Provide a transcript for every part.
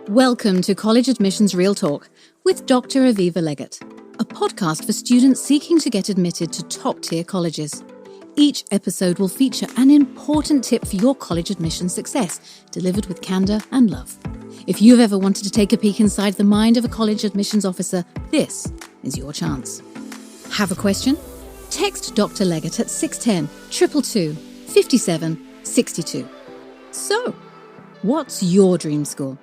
Welcome to College Admissions Real Talk with Dr. Aviva Legatt, a podcast for students seeking to get admitted to top-tier colleges. Each episode will feature an important tip for your college admission success, delivered with candour and love. If you've ever wanted to take a peek inside the mind of a college admissions officer, this is your chance. Have a question? Text Dr. Legatt at 610 222 57 62. So, what's your dream school?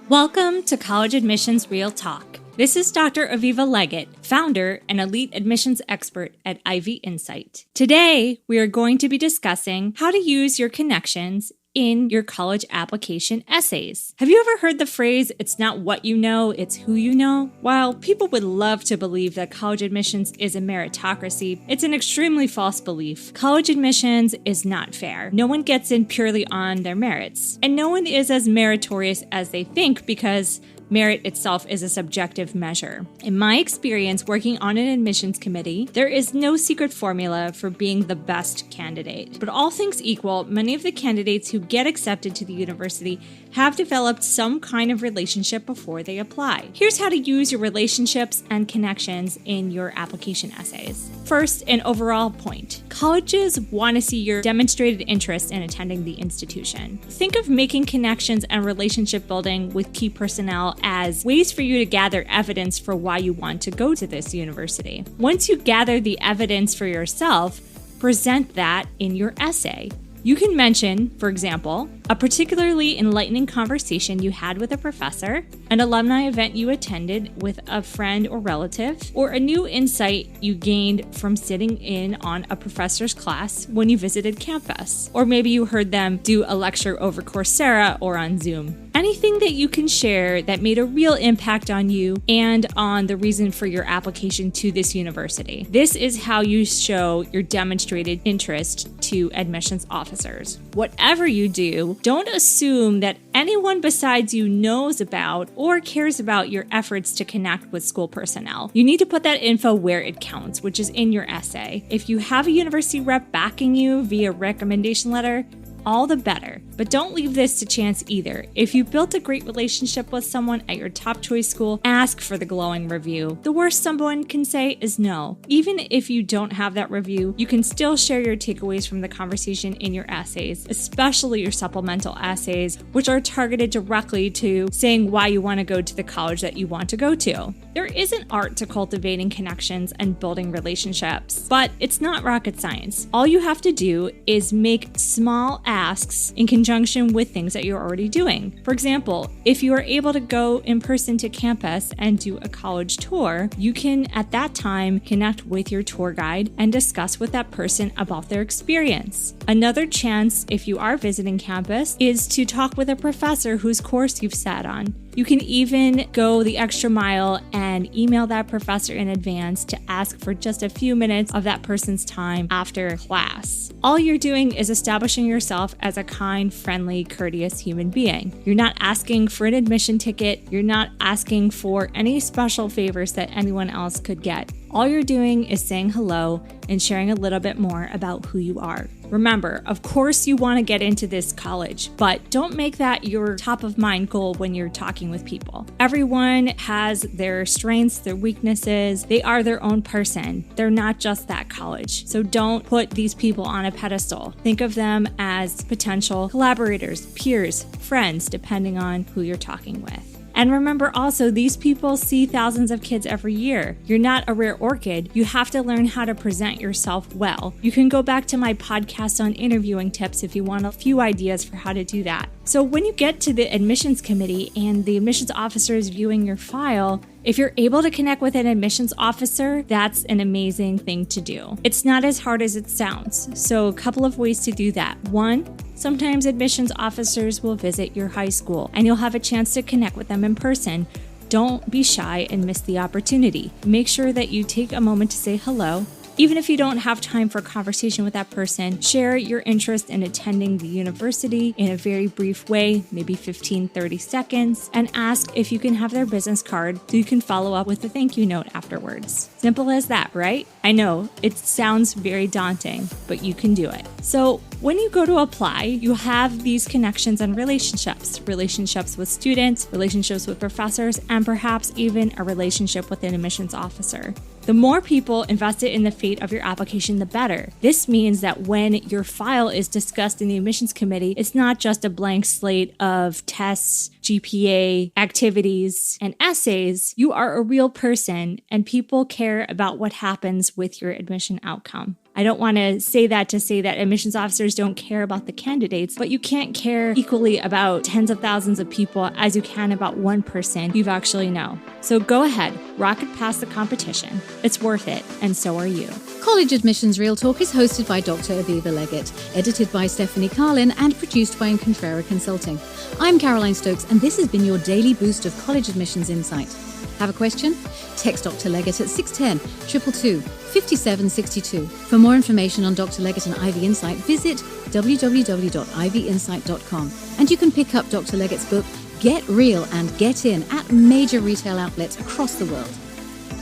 Welcome to College Admissions Real Talk. This is Dr. Aviva Legatt, founder and elite admissions expert at Ivy Insight. Today, we are going to be discussing how to use your connections in your college application essays. Have you ever heard the phrase, "It's not what you know, it's who you know"? While people would love to believe that college admissions is a meritocracy, it's an extremely false belief. College admissions is not fair. No one gets in purely on their merits, and no one is as meritorious as they think because merit itself is a subjective measure. In my experience working on an admissions committee, there is no secret formula for being the best candidate. But all things equal, many of the candidates who get accepted to the university have developed some kind of relationship before they apply. Here's how to use your relationships and connections in your application essays. First, an overall point. Colleges want to see your demonstrated interest in attending the institution. Think of making connections and relationship building with key personnel as ways for you to gather evidence for why you want to go to this university. Once you gather the evidence for yourself, present that in your essay. You can mention, for example, a particularly enlightening conversation you had with a professor, an alumni event you attended with a friend or relative, or a new insight you gained from sitting in on a professor's class when you visited campus. Or maybe you heard them do a lecture over Coursera or on Zoom. Anything that you can share that made a real impact on you and on the reason for your application to this university. This is how you show your demonstrated interest to admissions officers. Whatever you do, don't assume that anyone besides you knows about or cares about your efforts to connect with school personnel. You need to put that info where it counts, which is in your essay. If you have a university rep backing you via recommendation letter, all the better. But don't leave this to chance either. If you built a great relationship with someone at your top choice school, ask for the glowing review. The worst someone can say is no. Even if you don't have that review, you can still share your takeaways from the conversation in your essays, especially your supplemental essays, which are targeted directly to saying why you want to go to the college that you want to go to. There is an art to cultivating connections and building relationships, but it's not rocket science. All you have to do is make small asks in conjunction with things that you're already doing. For example, if you are able to go in person to campus and do a college tour, you can at that time connect with your tour guide and discuss with that person about their experience. Another chance, if you are visiting campus, is to talk with a professor whose course you've sat on. You can even go the extra mile and email that professor in advance to ask for just a few minutes of that person's time after class. All you're doing is establishing yourself as a kind, friendly, courteous human being. You're not asking for an admission ticket. You're not asking for any special favors that anyone else could get. All you're doing is saying hello and sharing a little bit more about who you are. Remember, of course you want to get into this college, but don't make that your top of mind goal when you're talking with people. Everyone has their strengths, their weaknesses. They are their own person. They're not just that college. So don't put these people on a pedestal. Think of them as potential collaborators, peers, friends, depending on who you're talking with. And remember also, these people see thousands of kids every year. You're not a rare orchid. You have to learn how to present yourself well. You can go back to my podcast on interviewing tips if you want a few ideas for how to do that. So when you get to the admissions committee and the admissions officer is viewing your file, if you're able to connect with an admissions officer, that's an amazing thing to do. It's not as hard as it sounds. So a couple of ways to do that. One, sometimes admissions officers will visit your high school and you'll have a chance to connect with them in person. Don't be shy and miss the opportunity. Make sure that you take a moment to say hello. Even if you don't have time for a conversation with that person, share your interest in attending the university in a very brief way, maybe 15-30 seconds, and ask if you can have their business card so you can follow up with a thank you note afterwards. Simple as that, right? I know, it sounds very daunting, but you can do it. So When you go to apply, you have these connections and relationships with students, relationships with professors, and perhaps even a relationship with an admissions officer. The more people invested in the fate of your application, the better. This means that when your file is discussed in the admissions committee, it's not just a blank slate of tests, GPA, activities, and essays. You are a real person, and people care about what happens with your admission outcome. I don't want to say that admissions officers don't care about the candidates, but you can't care equally about tens of thousands of people as you can about one person you actually know. So go ahead, rocket past the competition. It's worth it, and so are you. College Admissions Real Talk is hosted by Dr. Aviva Legatt, edited by Stephanie Carlin, and produced by Incontrera Consulting. I'm Caroline Stokes, and this has been your daily boost of college admissions insight. Have a question? Text Dr. Legatt at 610 222 5762. For more information on Dr. Legatt and Ivy Insight, visit www.ivyinsight.com. And you can pick up Dr. Legatt's book, Get Real and Get In, at major retail outlets across the world.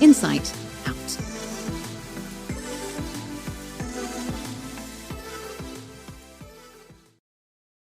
Insight out.